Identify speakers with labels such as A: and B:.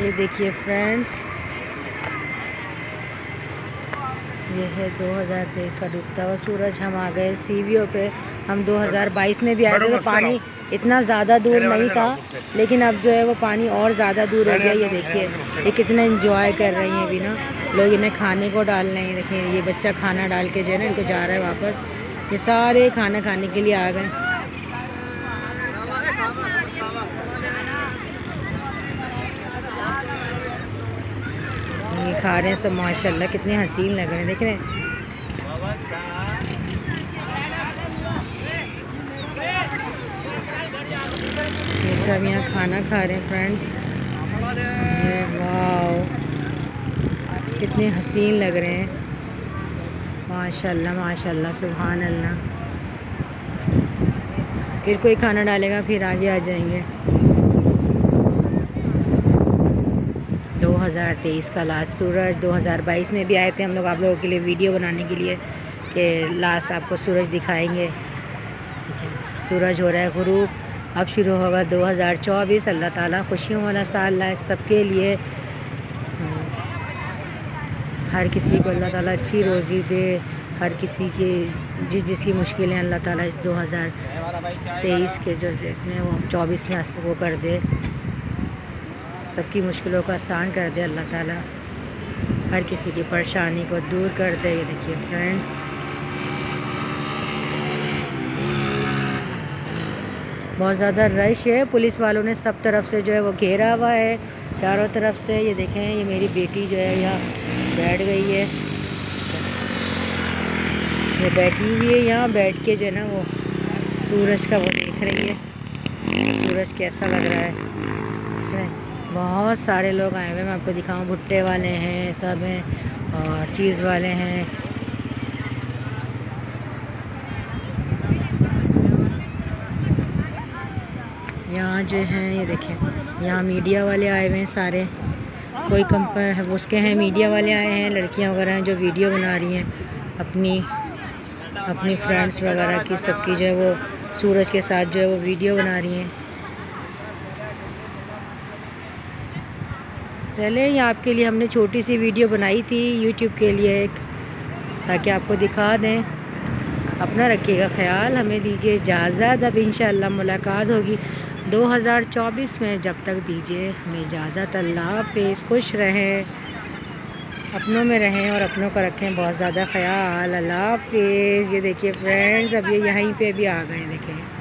A: ये देखिए फ्रेंड्स, ये है 2023 का डूबता हुआ सूरज। हम आ गए सीवीओ पे। हम 2022 में भी आए थे तो पानी इतना ज़्यादा दूर नहीं था, लेकिन अब जो है वो पानी और ज़्यादा दूर हो गया। ये देखिए ये कितना एंजॉय कर रही हैं अभी ना लोग, इन्हें खाने को डाल रहे हैं। देखिए ये बच्चा खाना डाल के जो है ना इनको जा रहा है वापस। ये सारे खाना खाने के लिए आ गए। ये खा रहे हैं सब माशाल्लाह, कितने हसीन लग रहे हैं, देख रहे हैं। ये सब यहाँ खाना खा रहे हैं फ्रेंड्स। ये वाओ, कितने हसीन लग रहे हैं, माशाल्लाह माशाल्लाह, सुभान अल्लाह। फिर कोई खाना डालेगा, फिर आगे आ जाएंगे। 2023 का लास्ट सूरज। 2022 में भी आए थे हम लोग आप लोगों के लिए वीडियो बनाने के लिए कि लास्ट आपको सूरज दिखाएंगे। सूरज हो रहा है गुरूब। अब शुरू होगा 2024। अल्लाह ताला खुशियों वाला साल लाए सबके लिए। हर किसी को अल्लाह ताला अच्छी रोज़ी दे, हर किसी की जिसकी मुश्किलें अल्लाह ताला इस 2023 के जो इसमें वो 24 में वो कर दे, सबकी मुश्किलों को आसान कर दे अल्लाह ताला, हर किसी की परेशानी को दूर कर दे। ये देखिए फ्रेंड्स, बहुत ज़्यादा रश है। पुलिस वालों ने सब तरफ से जो है वो घेरा हुआ है, चारों तरफ से। ये देखें, ये मेरी बेटी जो है यहाँ बैठ गई है, ये बैठी हुई है यहाँ, बैठ के जो है ना वो सूरज का वो देख रही है, सूरज कैसा लग रहा है। बहुत सारे लोग आए हुए हैं, मैं आपको दिखाऊं। भुट्टे वाले हैं, सब हैं, और चीज़ वाले हैं। यहाँ जो हैं ये देखें, यहाँ मीडिया वाले आए हुए हैं सारे। कोई कंपनी उसके हैं, मीडिया वाले आए हैं, लड़कियाँ वगैरह हैं जो वीडियो बना रही हैं अपनी फ्रेंड्स वगैरह की, सबकी जो है वो सूरज के साथ जो है वो वीडियो बना रही हैं। चले, ये आपके लिए हमने छोटी सी वीडियो बनाई थी यूट्यूब के लिए एक, ताकि आपको दिखा दें। अपना रखिएगा ख्याल, हमें दीजिए इजाज़त। अब इंशाअल्लाह मुलाकात होगी 2024 में। जब तक दीजिए हमें इजाज़त। अल्लाह हाफ़िज़। खुश रहें, अपनों में रहें और अपनों का रखें बहुत ज़्यादा ख्याल। अल्लाह हाफ़िज़। ये देखिए फ्रेंड्स, अब ये यहीं पे भी आ गए, देखें।